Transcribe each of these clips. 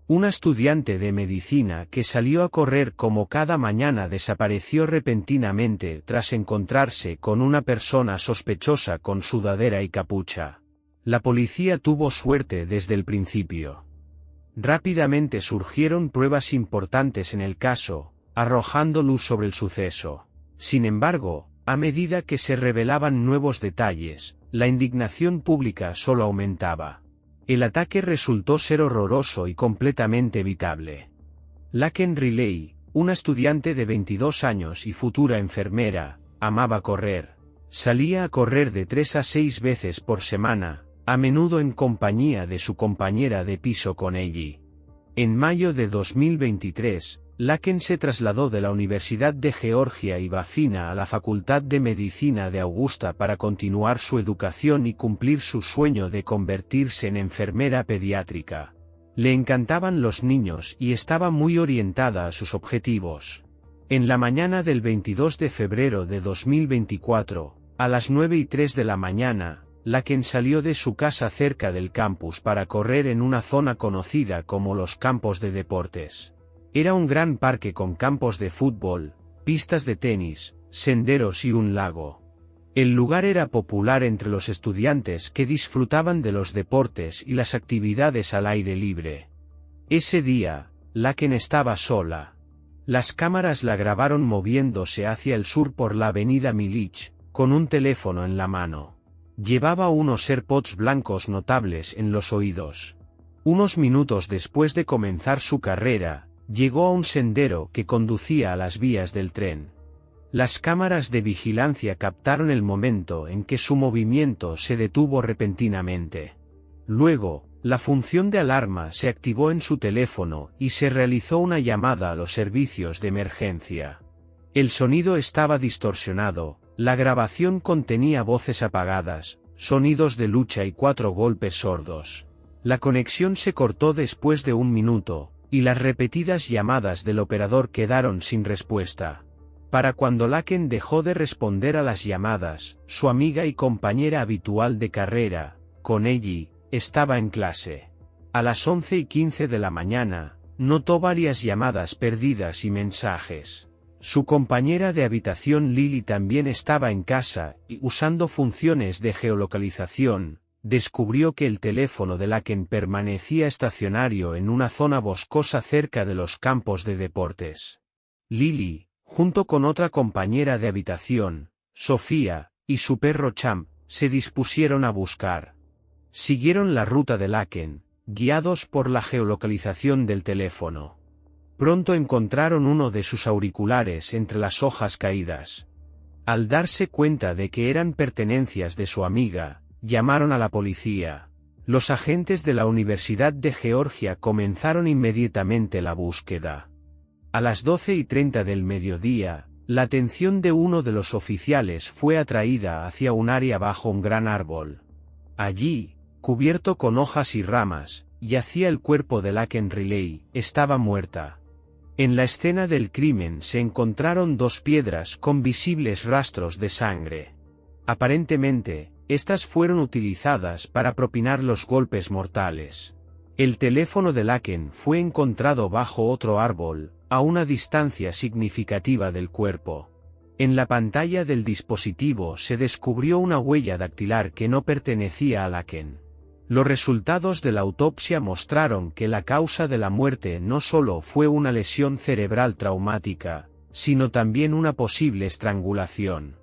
Una estudiante de medicina que salió a correr como cada mañana desapareció repentinamente tras encontrarse con una persona sospechosa con sudadera y capucha. La policía tuvo suerte desde el principio. Rápidamente surgieron pruebas importantes en el caso, arrojando luz sobre el suceso. Sin embargo, a medida que se revelaban nuevos detalles, la indignación pública solo aumentaba. El ataque resultó ser horroroso y completamente evitable. Laken Riley, una estudiante de 22 años y futura enfermera, amaba correr. Salía a correr de 3 a 6 veces por semana, a menudo en compañía de su compañera de piso Connelly. En mayo de 2023, Laken se trasladó de la Universidad de Georgia y Bafina a la Facultad de Medicina de Augusta para continuar su educación y cumplir su sueño de convertirse en enfermera pediátrica. Le encantaban los niños y estaba muy orientada a sus objetivos. En la mañana del 22 de febrero de 2024, a las 9:03 de la mañana, Laken salió de su casa cerca del campus para correr en una zona conocida como los campos de deportes. Era un gran parque con campos de fútbol, pistas de tenis, senderos y un lago. El lugar era popular entre los estudiantes que disfrutaban de los deportes y las actividades al aire libre. Ese día, Laken estaba sola. Las cámaras la grabaron moviéndose hacia el sur por la avenida Milich, con un teléfono en la mano. Llevaba unos AirPods blancos notables en los oídos. Unos minutos después de comenzar su carrera, llegó a un sendero que conducía a las vías del tren. Las cámaras de vigilancia captaron el momento en que su movimiento se detuvo repentinamente. Luego, la función de alarma se activó en su teléfono y se realizó una llamada a los servicios de emergencia. El sonido estaba distorsionado, la grabación contenía voces apagadas, sonidos de lucha y 4 golpes sordos. La conexión se cortó después de 1 minuto, y las repetidas llamadas del operador quedaron sin respuesta. Para cuando Laken dejó de responder a las llamadas, su amiga y compañera habitual de carrera, Connelly, estaba en clase. A las 11:15 de la mañana, notó varias llamadas perdidas y mensajes. Su compañera de habitación Lily también estaba en casa y, usando funciones de geolocalización, descubrió que el teléfono de Laken permanecía estacionario en una zona boscosa cerca de los campos de deportes. Lily, junto con otra compañera de habitación, Sofía, y su perro Champ, se dispusieron a buscar. Siguieron la ruta de Laken, guiados por la geolocalización del teléfono. Pronto encontraron uno de sus auriculares entre las hojas caídas. Al darse cuenta de que eran pertenencias de su amiga, llamaron a la policía. Los agentes de la Universidad de Georgia comenzaron inmediatamente la búsqueda. A las 12:30 del mediodía, la atención de uno de los oficiales fue atraída hacia un área bajo un gran árbol. Allí, cubierto con hojas y ramas, yacía el cuerpo de Laken Riley, estaba muerta. En la escena del crimen se encontraron 2 piedras con visibles rastros de sangre. Aparentemente, estas fueron utilizadas para propinar los golpes mortales. El teléfono de Laken fue encontrado bajo otro árbol, a una distancia significativa del cuerpo. En la pantalla del dispositivo se descubrió una huella dactilar que no pertenecía a Laken. Los resultados de la autopsia mostraron que la causa de la muerte no solo fue una lesión cerebral traumática, sino también una posible estrangulación.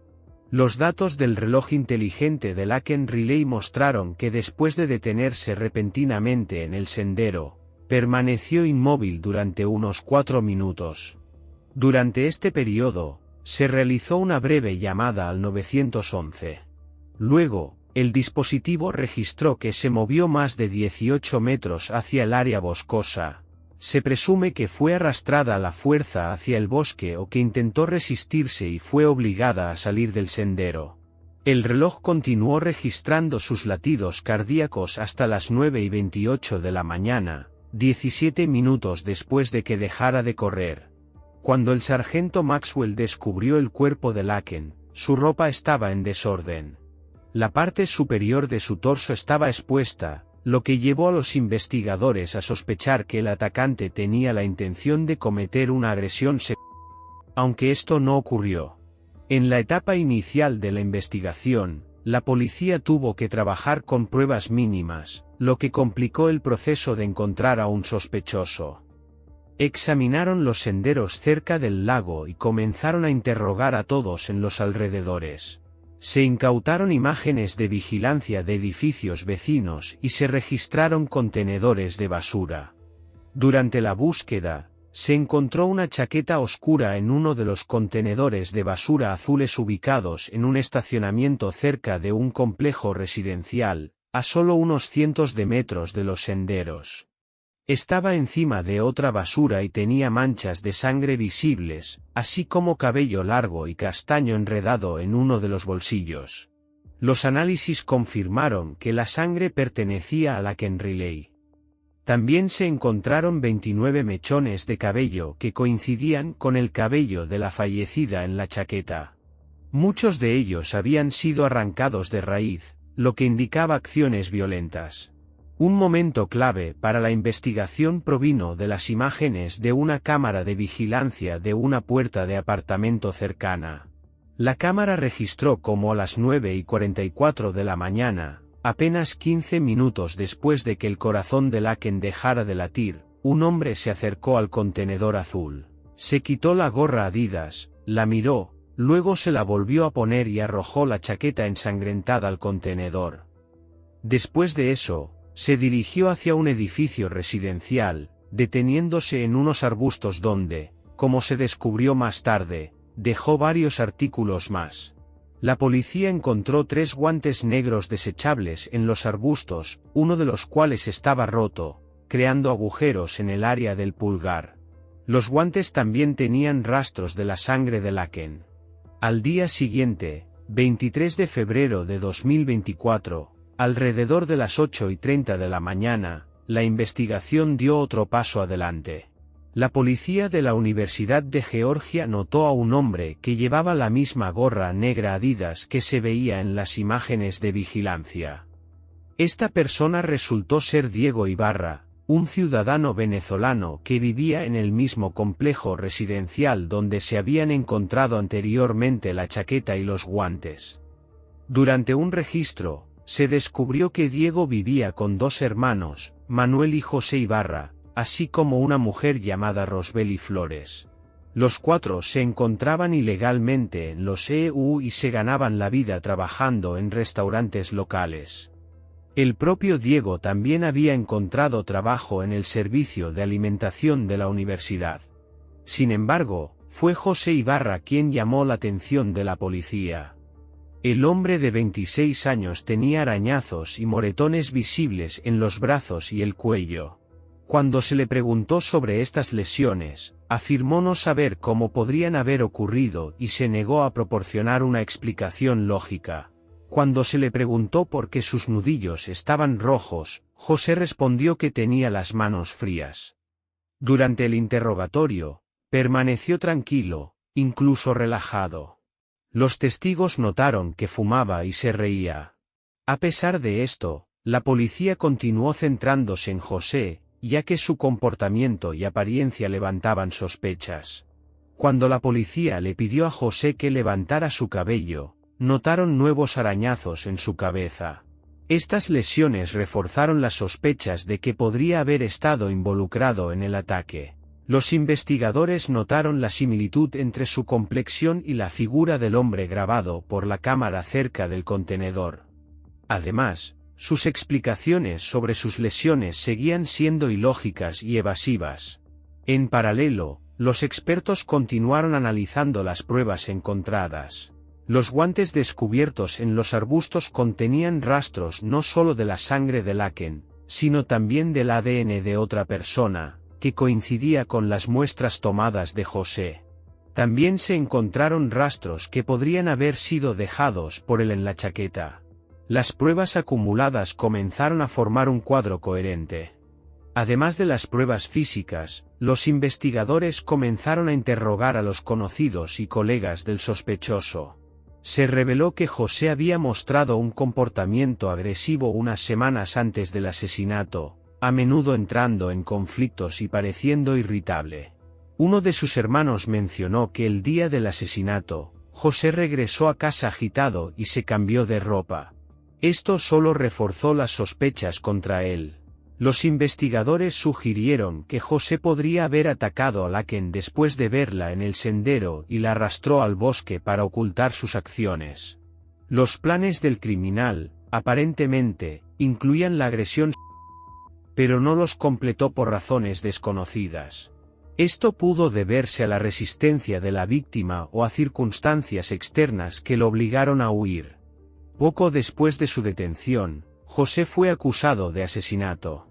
Los datos del reloj inteligente de Laken Riley mostraron que después de detenerse repentinamente en el sendero, permaneció inmóvil durante unos 4 minutos. Durante este periodo, se realizó una breve llamada al 911. Luego, el dispositivo registró que se movió más de 18 metros hacia el área boscosa. Se presume que fue arrastrada a la fuerza hacia el bosque o que intentó resistirse y fue obligada a salir del sendero. El reloj continuó registrando sus latidos cardíacos hasta las 9:28 de la mañana, 17 minutos después de que dejara de correr. Cuando el sargento Maxwell descubrió el cuerpo de Laken, su ropa estaba en desorden. La parte superior de su torso estaba expuesta, lo que llevó a los investigadores a sospechar que el atacante tenía la intención de cometer una agresión sexual, aunque esto no ocurrió. En la etapa inicial de la investigación, la policía tuvo que trabajar con pruebas mínimas, lo que complicó el proceso de encontrar a un sospechoso. Examinaron los senderos cerca del lago y comenzaron a interrogar a todos en los alrededores. Se incautaron imágenes de vigilancia de edificios vecinos y se registraron contenedores de basura. Durante la búsqueda, se encontró una chaqueta oscura en uno de los contenedores de basura azules ubicados en un estacionamiento cerca de un complejo residencial, a solo unos cientos de metros de los senderos. Estaba encima de otra basura y tenía manchas de sangre visibles, así como cabello largo y castaño enredado en uno de los bolsillos. Los análisis confirmaron que la sangre pertenecía a Laken Riley. También se encontraron 29 mechones de cabello que coincidían con el cabello de la fallecida en la chaqueta. Muchos de ellos habían sido arrancados de raíz, lo que indicaba acciones violentas. Un momento clave para la investigación provino de las imágenes de una cámara de vigilancia de una puerta de apartamento cercana. La cámara registró cómo a las 9:44 de la mañana, apenas 15 minutos después de que el corazón de Laken dejara de latir, un hombre se acercó al contenedor azul. Se quitó la gorra Adidas, la miró, luego se la volvió a poner y arrojó la chaqueta ensangrentada al contenedor. Después de eso, se dirigió hacia un edificio residencial, deteniéndose en unos arbustos donde, como se descubrió más tarde, dejó varios artículos más. La policía encontró 3 guantes negros desechables en los arbustos, uno de los cuales estaba roto, creando agujeros en el área del pulgar. Los guantes también tenían rastros de la sangre de Laken. Al día siguiente, 23 de febrero de 2024, alrededor de las 8:30 de la mañana, la investigación dio otro paso adelante. La policía de la Universidad de Georgia notó a un hombre que llevaba la misma gorra negra Adidas que se veía en las imágenes de vigilancia. Esta persona resultó ser Diego Ibarra, un ciudadano venezolano que vivía en el mismo complejo residencial donde se habían encontrado anteriormente la chaqueta y los guantes. Durante un registro, se descubrió que Diego vivía con 2 hermanos, Manuel y José Ibarra, así como una mujer llamada Rosbeli Flores. Los 4 se encontraban ilegalmente en los EU y se ganaban la vida trabajando en restaurantes locales. El propio Diego también había encontrado trabajo en el servicio de alimentación de la universidad. Sin embargo, fue José Ibarra quien llamó la atención de la policía. El hombre de 26 años tenía arañazos y moretones visibles en los brazos y el cuello. Cuando se le preguntó sobre estas lesiones, afirmó no saber cómo podrían haber ocurrido y se negó a proporcionar una explicación lógica. Cuando se le preguntó por qué sus nudillos estaban rojos, José respondió que tenía las manos frías. Durante el interrogatorio, permaneció tranquilo, incluso relajado. Los testigos notaron que fumaba y se reía. A pesar de esto, la policía continuó centrándose en José, ya que su comportamiento y apariencia levantaban sospechas. Cuando la policía le pidió a José que levantara su cabello, notaron nuevos arañazos en su cabeza. Estas lesiones reforzaron las sospechas de que podría haber estado involucrado en el ataque. Los investigadores notaron la similitud entre su complexión y la figura del hombre grabado por la cámara cerca del contenedor. Además, sus explicaciones sobre sus lesiones seguían siendo ilógicas y evasivas. En paralelo, los expertos continuaron analizando las pruebas encontradas. Los guantes descubiertos en los arbustos contenían rastros no solo de la sangre de Laken, sino también del ADN de otra persona, que coincidía con las muestras tomadas de José. También se encontraron rastros que podrían haber sido dejados por él en la chaqueta. Las pruebas acumuladas comenzaron a formar un cuadro coherente. Además de las pruebas físicas, los investigadores comenzaron a interrogar a los conocidos y colegas del sospechoso. Se reveló que José había mostrado un comportamiento agresivo unas semanas antes del asesinato, a menudo entrando en conflictos y pareciendo irritable. Uno de sus hermanos mencionó que el día del asesinato, José regresó a casa agitado y se cambió de ropa. Esto solo reforzó las sospechas contra él. Los investigadores sugirieron que José podría haber atacado a Laken después de verla en el sendero y la arrastró al bosque para ocultar sus acciones. Los planes del criminal, aparentemente, incluían la agresión, pero no los completó por razones desconocidas. Esto pudo deberse a la resistencia de la víctima o a circunstancias externas que lo obligaron a huir. Poco después de su detención, José fue acusado de asesinato.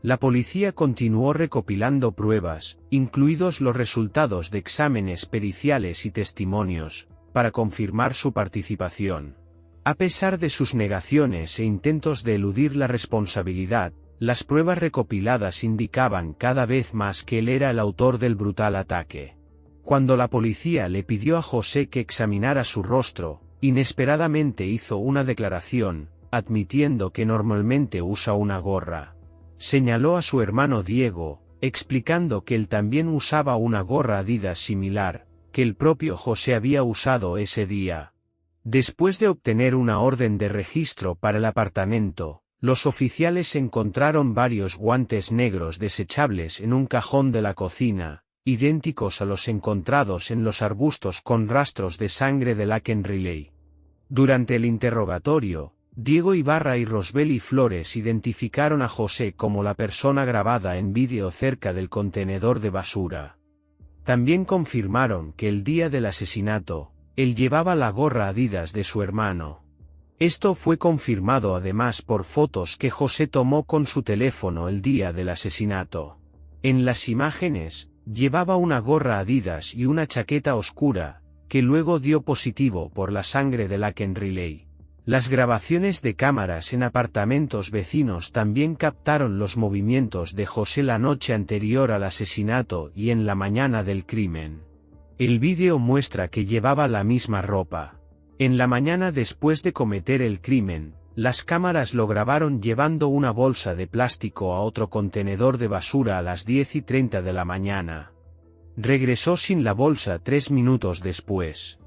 La policía continuó recopilando pruebas, incluidos los resultados de exámenes periciales y testimonios, para confirmar su participación. A pesar de sus negaciones e intentos de eludir la responsabilidad, las pruebas recopiladas indicaban cada vez más que él era el autor del brutal ataque. Cuando la policía le pidió a José que examinara su rostro, inesperadamente hizo una declaración, admitiendo que normalmente usa una gorra. Señaló a su hermano Diego, explicando que él también usaba una gorra Adidas similar, que el propio José había usado ese día. Después de obtener una orden de registro para el apartamento, los oficiales encontraron varios guantes negros desechables en un cajón de la cocina, idénticos a los encontrados en los arbustos con rastros de sangre de Laken Riley. Durante el interrogatorio, Diego Ibarra y Rosbeli Flores identificaron a José como la persona grabada en vídeo cerca del contenedor de basura. También confirmaron que el día del asesinato, él llevaba la gorra Adidas de su hermano. Esto fue confirmado además por fotos que José tomó con su teléfono el día del asesinato. En las imágenes, llevaba una gorra Adidas y una chaqueta oscura, que luego dio positivo por la sangre de Laken Riley. Las grabaciones de cámaras en apartamentos vecinos también captaron los movimientos de José la noche anterior al asesinato y en la mañana del crimen. El vídeo muestra que llevaba la misma ropa. En la mañana después de cometer el crimen, las cámaras lo grabaron llevando una bolsa de plástico a otro contenedor de basura a las 10:30 de la mañana. Regresó sin la bolsa 3 minutos después.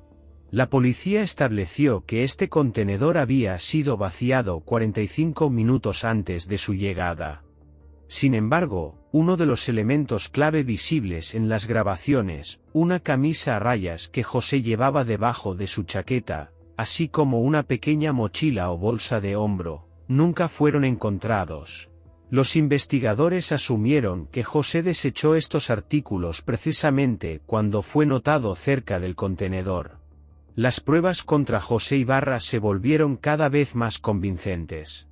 La policía estableció que este contenedor había sido vaciado 45 minutos antes de su llegada. Sin embargo, uno de los elementos clave visibles en las grabaciones, una camisa a rayas que José llevaba debajo de su chaqueta, así como una pequeña mochila o bolsa de hombro, nunca fueron encontrados. Los investigadores asumieron que José desechó estos artículos precisamente cuando fue notado cerca del contenedor. Las pruebas contra José Ibarra se volvieron cada vez más convincentes.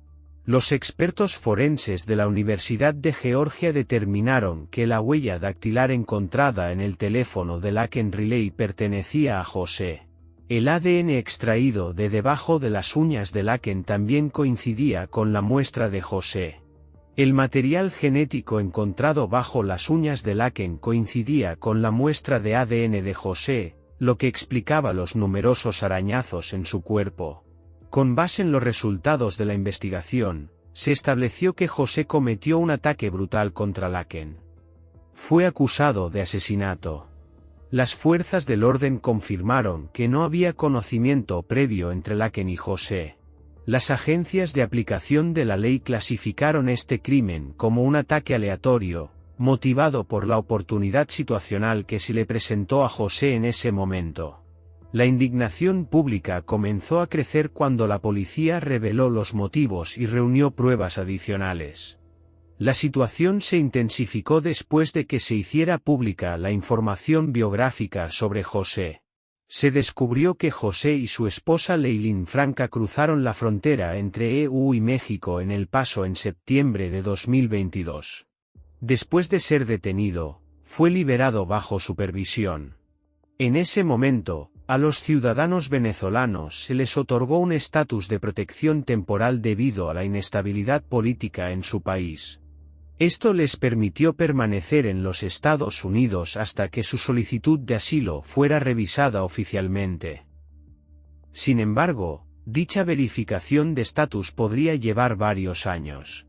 Los expertos forenses de la Universidad de Georgia determinaron que la huella dactilar encontrada en el teléfono de Laken Riley pertenecía a José. El ADN extraído de debajo de las uñas de Laken también coincidía con la muestra de José. El material genético encontrado bajo las uñas de Laken coincidía con la muestra de ADN de José, lo que explicaba los numerosos arañazos en su cuerpo. Con base en los resultados de la investigación, se estableció que José cometió un ataque brutal contra Laken. Fue acusado de asesinato. Las fuerzas del orden confirmaron que no había conocimiento previo entre Laken y José. Las agencias de aplicación de la ley clasificaron este crimen como un ataque aleatorio, motivado por la oportunidad situacional que se le presentó a José en ese momento. La indignación pública comenzó a crecer cuando la policía reveló los motivos y reunió pruebas adicionales. La situación se intensificó después de que se hiciera pública la información biográfica sobre José. Se descubrió que José y su esposa Leilín Franca cruzaron la frontera entre EU y México en El Paso en septiembre de 2022. Después de ser detenido, fue liberado bajo supervisión. En ese momento, a los ciudadanos venezolanos se les otorgó un estatus de protección temporal debido a la inestabilidad política en su país. Esto les permitió permanecer en los Estados Unidos hasta que su solicitud de asilo fuera revisada oficialmente. Sin embargo, dicha verificación de estatus podría llevar varios años.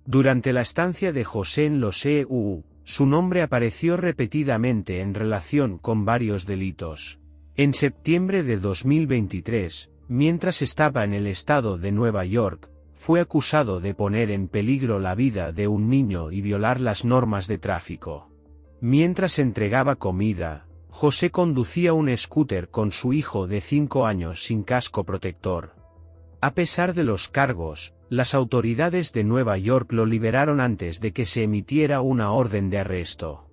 Durante la estancia de José en los EU, su nombre apareció repetidamente en relación con varios delitos. En septiembre de 2023, mientras estaba en el estado de Nueva York, fue acusado de poner en peligro la vida de un niño y violar las normas de tráfico. Mientras entregaba comida, José conducía un scooter con su hijo de 5 años sin casco protector. A pesar de los cargos, las autoridades de Nueva York lo liberaron antes de que se emitiera una orden de arresto.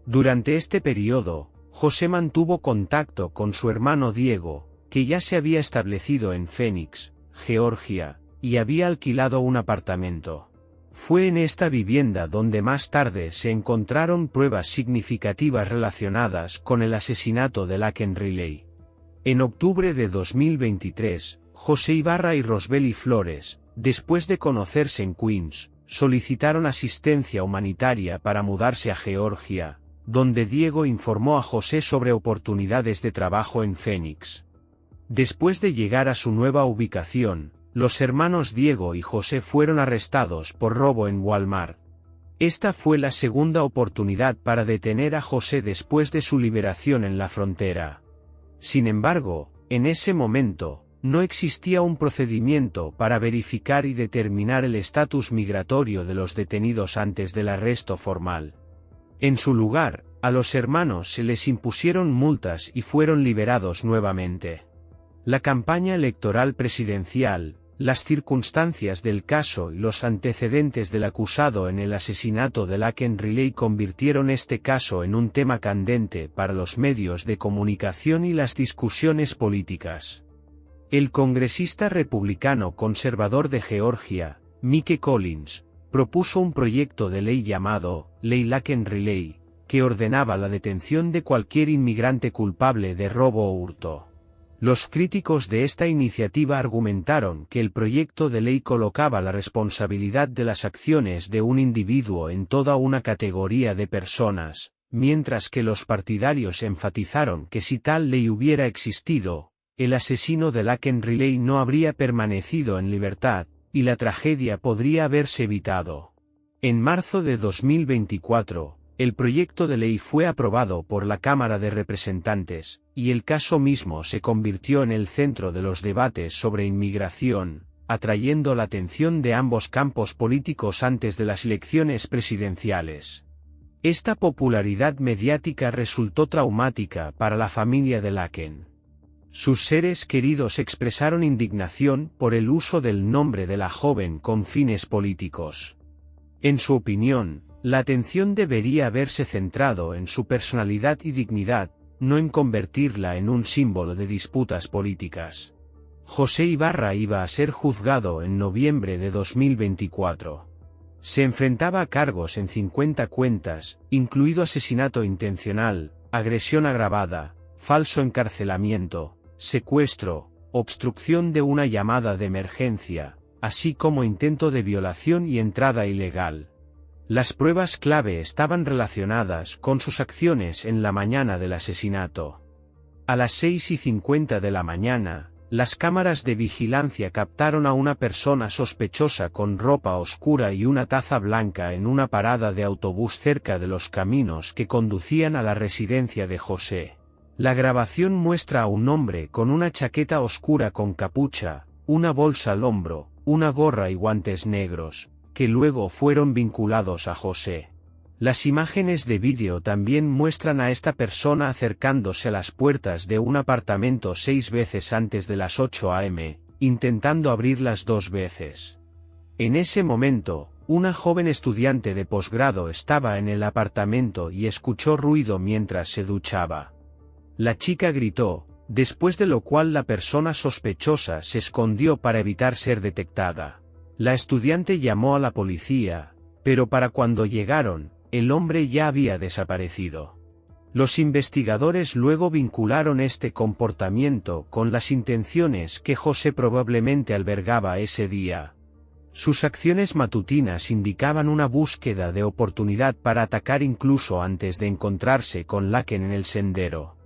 Durante este periodo, José mantuvo contacto con su hermano Diego, que ya se había establecido en Phoenix, Georgia, y había alquilado un apartamento. Fue en esta vivienda donde más tarde se encontraron pruebas significativas relacionadas con el asesinato de Laken Riley. En octubre de 2023, José Ibarra y Rosbely Flores, después de conocerse en Queens, solicitaron asistencia humanitaria para mudarse a Georgia, donde Diego informó a José sobre oportunidades de trabajo en Phoenix. Después de llegar a su nueva ubicación, los hermanos Diego y José fueron arrestados por robo en Walmart. Esta fue la segunda oportunidad para detener a José después de su liberación en la frontera. Sin embargo, en ese momento, no existía un procedimiento para verificar y determinar el estatus migratorio de los detenidos antes del arresto formal. En su lugar, a los hermanos se les impusieron multas y fueron liberados nuevamente. La campaña electoral presidencial, las circunstancias del caso y los antecedentes del acusado en el asesinato de Laken Riley convirtieron este caso en un tema candente para los medios de comunicación y las discusiones políticas. El congresista republicano conservador de Georgia, Mike Collins, propuso un proyecto de ley llamado Ley Laken Riley, que ordenaba la detención de cualquier inmigrante culpable de robo o hurto. Los críticos de esta iniciativa argumentaron que el proyecto de ley colocaba la responsabilidad de las acciones de un individuo en toda una categoría de personas, mientras que los partidarios enfatizaron que si tal ley hubiera existido, el asesino de Laken Riley no habría permanecido en libertad, y la tragedia podría haberse evitado. En marzo de 2024, el proyecto de ley fue aprobado por la Cámara de Representantes, y el caso mismo se convirtió en el centro de los debates sobre inmigración, atrayendo la atención de ambos campos políticos antes de las elecciones presidenciales. Esta popularidad mediática resultó traumática para la familia de Laken. Sus seres queridos expresaron indignación por el uso del nombre de la joven con fines políticos. En su opinión, la atención debería haberse centrado en su personalidad y dignidad, no en convertirla en un símbolo de disputas políticas. José Ibarra iba a ser juzgado en noviembre de 2024. Se enfrentaba a cargos en 50 cuentas, incluido asesinato intencional, agresión agravada, falso encarcelamiento, secuestro, obstrucción de una llamada de emergencia, así como intento de violación y entrada ilegal. Las pruebas clave estaban relacionadas con sus acciones en la mañana del asesinato. A las 6:50 de la mañana, las cámaras de vigilancia captaron a una persona sospechosa con ropa oscura y una taza blanca en una parada de autobús cerca de los caminos que conducían a la residencia de José. La grabación muestra a un hombre con una chaqueta oscura con capucha, una bolsa al hombro, una gorra y guantes negros, que luego fueron vinculados a José. Las imágenes de vídeo también muestran a esta persona acercándose a las puertas de un apartamento 6 veces antes de las 8 a.m., intentando abrirlas 2 veces. En ese momento, una joven estudiante de posgrado estaba en el apartamento y escuchó ruido mientras se duchaba. La chica gritó, después de lo cual la persona sospechosa se escondió para evitar ser detectada. La estudiante llamó a la policía, pero para cuando llegaron, el hombre ya había desaparecido. Los investigadores luego vincularon este comportamiento con las intenciones que José probablemente albergaba ese día. Sus acciones matutinas indicaban una búsqueda de oportunidad para atacar incluso antes de encontrarse con Laken en el sendero.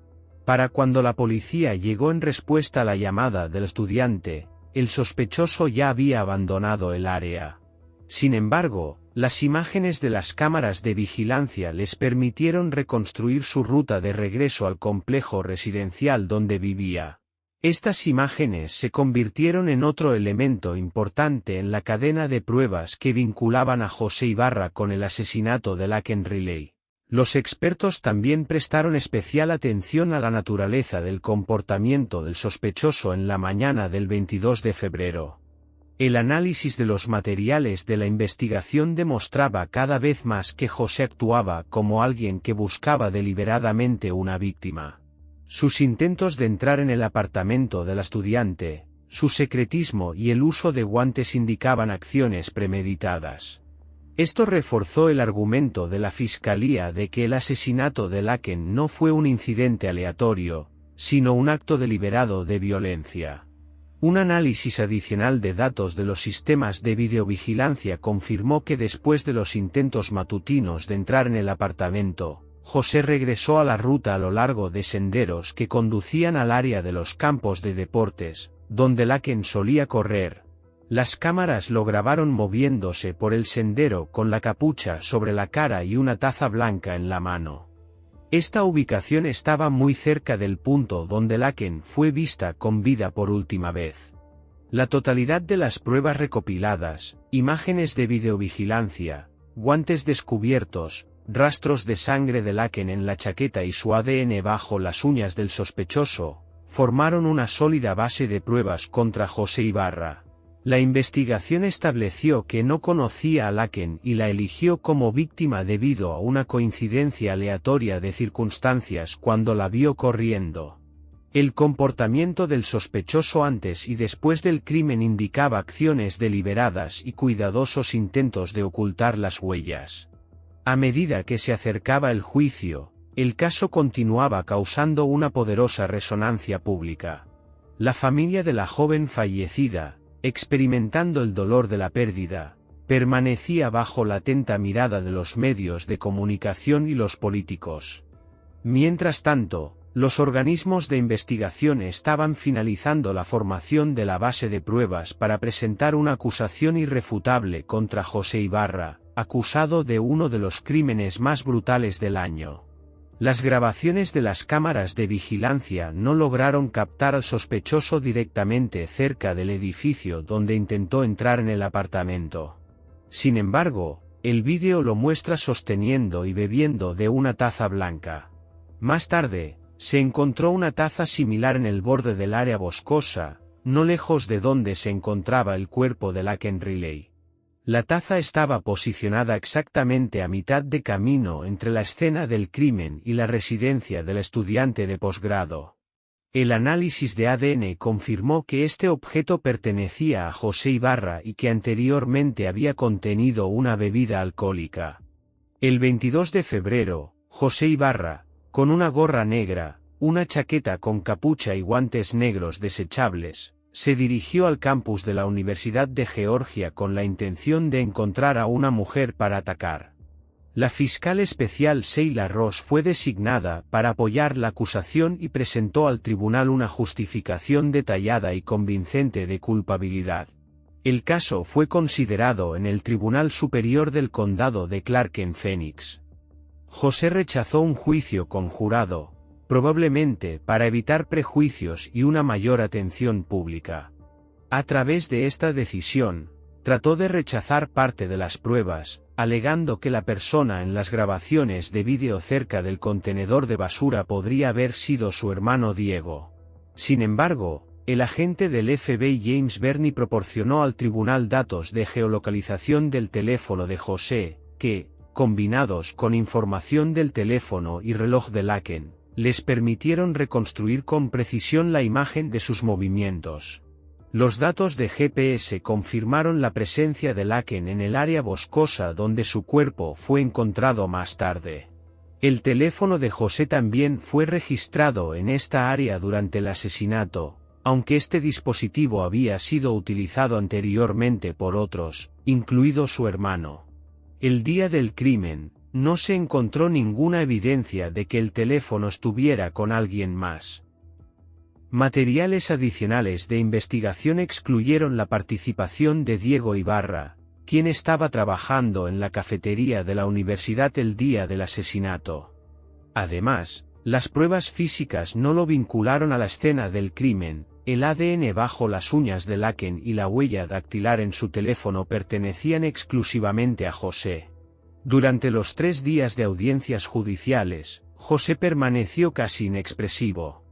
Para cuando la policía llegó en respuesta a la llamada del estudiante, el sospechoso ya había abandonado el área. Sin embargo, las imágenes de las cámaras de vigilancia les permitieron reconstruir su ruta de regreso al complejo residencial donde vivía. Estas imágenes se convirtieron en otro elemento importante en la cadena de pruebas que vinculaban a José Ibarra con el asesinato de Laken Riley. Los expertos también prestaron especial atención a la naturaleza del comportamiento del sospechoso en la mañana del 22 de febrero. El análisis de los materiales de la investigación demostraba cada vez más que José actuaba como alguien que buscaba deliberadamente una víctima. Sus intentos de entrar en el apartamento del estudiante, su secretismo y el uso de guantes indicaban acciones premeditadas. Esto reforzó el argumento de la fiscalía de que el asesinato de Laken no fue un incidente aleatorio, sino un acto deliberado de violencia. Un análisis adicional de datos de los sistemas de videovigilancia confirmó que después de los intentos matutinos de entrar en el apartamento, José regresó a la ruta a lo largo de senderos que conducían al área de los campos de deportes, donde Laken solía correr. Las cámaras lo grabaron moviéndose por el sendero con la capucha sobre la cara y una taza blanca en la mano. Esta ubicación estaba muy cerca del punto donde Laken fue vista con vida por última vez. La totalidad de las pruebas recopiladas, imágenes de videovigilancia, guantes descubiertos, rastros de sangre de Laken en la chaqueta y su ADN bajo las uñas del sospechoso, formaron una sólida base de pruebas contra José Ibarra. La investigación estableció que no conocía a Laken y la eligió como víctima debido a una coincidencia aleatoria de circunstancias cuando la vio corriendo. El comportamiento del sospechoso antes y después del crimen indicaba acciones deliberadas y cuidadosos intentos de ocultar las huellas. A medida que se acercaba el juicio, el caso continuaba causando una poderosa resonancia pública. La familia de la joven fallecida, experimentando el dolor de la pérdida, permanecía bajo la atenta mirada de los medios de comunicación y los políticos. Mientras tanto, los organismos de investigación estaban finalizando la formación de la base de pruebas para presentar una acusación irrefutable contra José Ibarra, acusado de uno de los crímenes más brutales del año. Las grabaciones de las cámaras de vigilancia no lograron captar al sospechoso directamente cerca del edificio donde intentó entrar en el apartamento. Sin embargo, el vídeo lo muestra sosteniendo y bebiendo de una taza blanca. Más tarde, se encontró una taza similar en el borde del área boscosa, no lejos de donde se encontraba el cuerpo de Laken Riley. La taza estaba posicionada exactamente a mitad de camino entre la escena del crimen y la residencia del estudiante de posgrado. El análisis de ADN confirmó que este objeto pertenecía a José Ibarra y que anteriormente había contenido una bebida alcohólica. El 22 de febrero, José Ibarra, con una gorra negra, una chaqueta con capucha y guantes negros desechables, se dirigió al campus de la Universidad de Georgia con la intención de encontrar a una mujer para atacar. La fiscal especial Sheila Ross fue designada para apoyar la acusación y presentó al tribunal una justificación detallada y convincente de culpabilidad. El caso fue considerado en el Tribunal Superior del Condado de Clark en Phoenix. José rechazó un juicio con jurado, probablemente para evitar prejuicios y una mayor atención pública. A través de esta decisión, trató de rechazar parte de las pruebas, alegando que la persona en las grabaciones de vídeo cerca del contenedor de basura podría haber sido su hermano Diego. Sin embargo, el agente del FBI James Berney proporcionó al tribunal datos de geolocalización del teléfono de José, que, combinados con información del teléfono y reloj de Laken, les permitieron reconstruir con precisión la imagen de sus movimientos. Los datos de GPS confirmaron la presencia de Laken en el área boscosa donde su cuerpo fue encontrado más tarde. El teléfono de José también fue registrado en esta área durante el asesinato, aunque este dispositivo había sido utilizado anteriormente por otros, incluido su hermano. El día del crimen, No se encontró ninguna evidencia de que el teléfono estuviera con alguien más. Materiales adicionales de investigación excluyeron la participación de Diego Ibarra, quien estaba trabajando en la cafetería de la universidad el día del asesinato. Además, las pruebas físicas no lo vincularon a la escena del crimen. El ADN bajo las uñas de Laken y la huella dactilar en su teléfono pertenecían exclusivamente a José. Durante los 3 días de audiencias judiciales, José permaneció casi inexpresivo.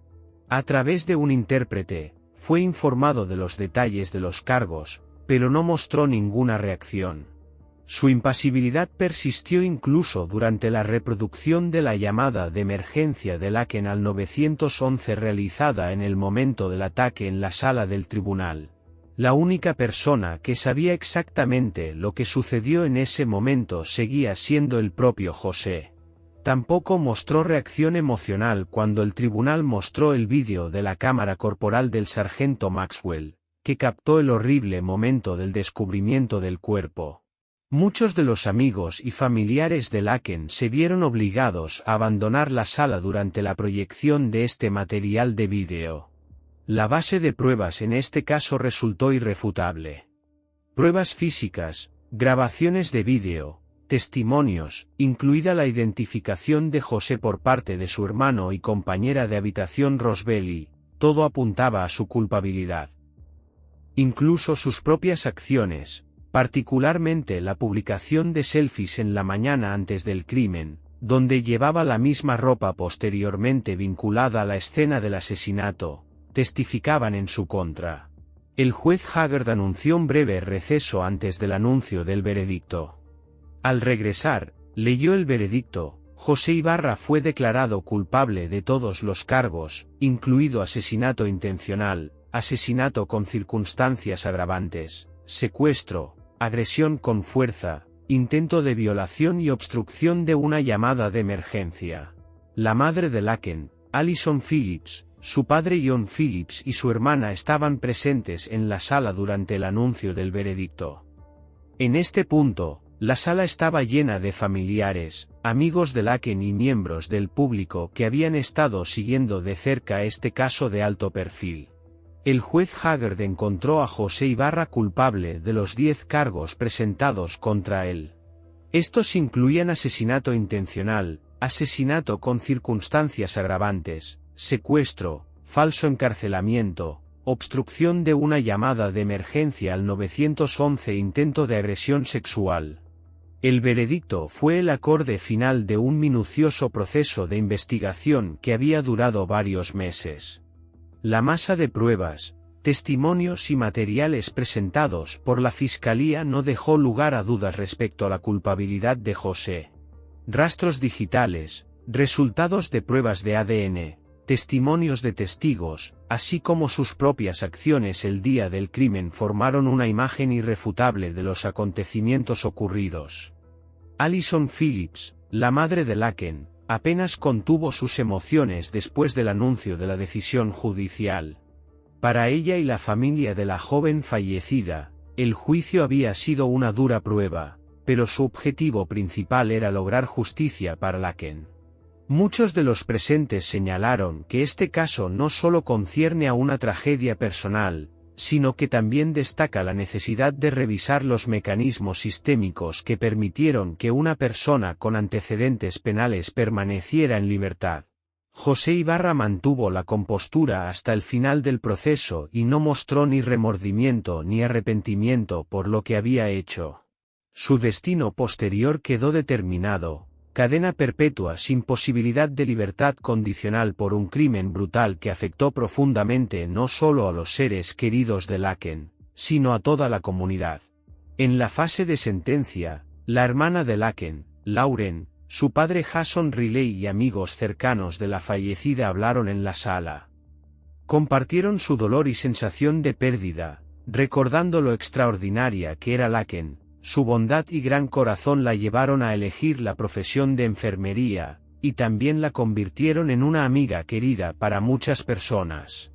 A través de un intérprete, fue informado de los detalles de los cargos, pero no mostró ninguna reacción. Su impasibilidad persistió incluso durante la reproducción de la llamada de emergencia de Laken al 911 realizada en el momento del ataque en la sala del tribunal. La única persona que sabía exactamente lo que sucedió en ese momento seguía siendo el propio José. Tampoco mostró reacción emocional cuando el tribunal mostró el vídeo de la cámara corporal del sargento Maxwell, que captó el horrible momento del descubrimiento del cuerpo. Muchos de los amigos y familiares de Laken se vieron obligados a abandonar la sala durante la proyección de este material de vídeo. La base de pruebas en este caso resultó irrefutable. Pruebas físicas, grabaciones de vídeo, testimonios, incluida la identificación de José por parte de su hermano y compañera de habitación Rosbelly, todo apuntaba a su culpabilidad. Incluso sus propias acciones, particularmente la publicación de selfies en la mañana antes del crimen, donde llevaba la misma ropa posteriormente vinculada a la escena del asesinato, testificaban en su contra. El juez Haggard anunció un breve receso antes del anuncio del veredicto. Al regresar, leyó el veredicto. José Ibarra fue declarado culpable de todos los cargos, incluido asesinato intencional, asesinato con circunstancias agravantes, secuestro, agresión con fuerza, intento de violación y obstrucción de una llamada de emergencia. La madre de Laken, Alison Phillips, su padre John Phillips y su hermana estaban presentes en la sala durante el anuncio del veredicto. En este punto, la sala estaba llena de familiares, amigos de Laken y miembros del público que habían estado siguiendo de cerca este caso de alto perfil. El juez Haggard encontró a José Ibarra culpable de los 10 cargos presentados contra él. Estos incluían asesinato intencional, asesinato con circunstancias agravantes, secuestro, falso encarcelamiento, obstrucción de una llamada de emergencia al 911 e intento de agresión sexual. El veredicto fue el acorde final de un minucioso proceso de investigación que había durado varios meses. La masa de pruebas, testimonios y materiales presentados por la Fiscalía no dejó lugar a dudas respecto a la culpabilidad de José. Rastros digitales, resultados de pruebas de ADN, testimonios de testigos, así como sus propias acciones el día del crimen formaron una imagen irrefutable de los acontecimientos ocurridos. Alison Phillips, la madre de Laken, apenas contuvo sus emociones después del anuncio de la decisión judicial. Para ella y la familia de la joven fallecida, el juicio había sido una dura prueba, pero su objetivo principal era lograr justicia para Laken. Muchos de los presentes señalaron que este caso no solo concierne a una tragedia personal, sino que también destaca la necesidad de revisar los mecanismos sistémicos que permitieron que una persona con antecedentes penales permaneciera en libertad. José Ibarra mantuvo la compostura hasta el final del proceso y no mostró ni remordimiento ni arrepentimiento por lo que había hecho. Su destino posterior quedó determinado: cadena perpetua sin posibilidad de libertad condicional por un crimen brutal que afectó profundamente no solo a los seres queridos de Laken, sino a toda la comunidad. En la fase de sentencia, la hermana de Laken, Lauren, su padre Jason Riley y amigos cercanos de la fallecida hablaron en la sala. Compartieron su dolor y sensación de pérdida, recordando lo extraordinaria que era Laken. Su bondad y gran corazón la llevaron a elegir la profesión de enfermería, y también la convirtieron en una amiga querida para muchas personas.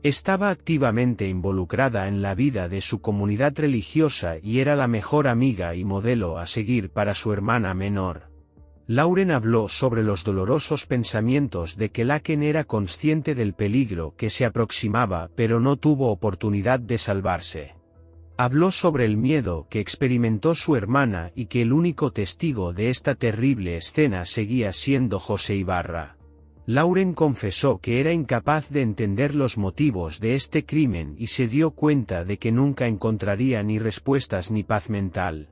Estaba activamente involucrada en la vida de su comunidad religiosa y era la mejor amiga y modelo a seguir para su hermana menor. Lauren habló sobre los dolorosos pensamientos de que Laken era consciente del peligro que se aproximaba pero no tuvo oportunidad de salvarse. Habló sobre el miedo que experimentó su hermana y que el único testigo de esta terrible escena seguía siendo José Ibarra. Lauren confesó que era incapaz de entender los motivos de este crimen y se dio cuenta de que nunca encontraría ni respuestas ni paz mental.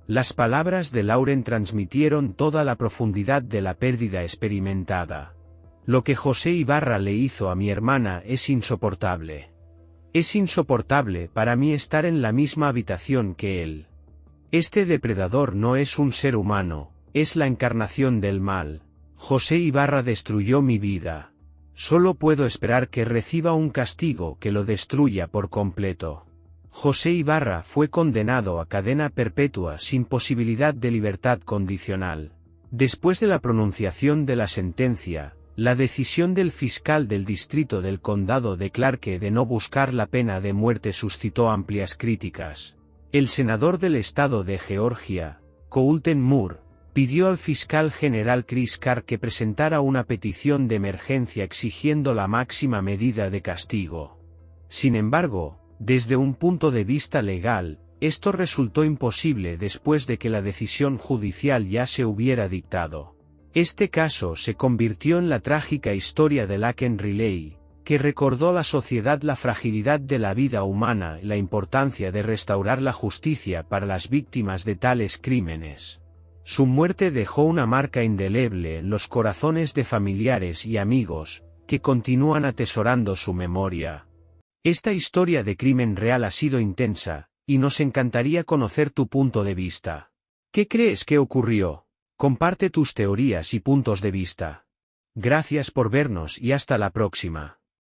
Las palabras de Lauren transmitieron toda la profundidad de la pérdida experimentada. Lo que José Ibarra le hizo a mi hermana es insoportable. Es insoportable para mí estar en la misma habitación que él. Este depredador no es un ser humano, es la encarnación del mal. José Ibarra destruyó mi vida. Solo puedo esperar que reciba un castigo que lo destruya por completo. José Ibarra fue condenado a cadena perpetua sin posibilidad de libertad condicional. Después de la pronunciación de la sentencia, la decisión del fiscal del distrito del condado de Clarke de no buscar la pena de muerte suscitó amplias críticas. El senador del estado de Georgia, Colton Moore, pidió al fiscal general Chris Carr que presentara una petición de emergencia exigiendo la máxima medida de castigo. Sin embargo, desde un punto de vista legal, esto resultó imposible después de que la decisión judicial ya se hubiera dictado. Este caso se convirtió en la trágica historia de Laken Riley, que recordó a la sociedad la fragilidad de la vida humana y la importancia de restaurar la justicia para las víctimas de tales crímenes. Su muerte dejó una marca indeleble en los corazones de familiares y amigos, que continúan atesorando su memoria. Esta historia de crimen real ha sido intensa, y nos encantaría conocer tu punto de vista. ¿Qué crees que ocurrió? Comparte tus teorías y puntos de vista. Gracias por vernos y hasta la próxima.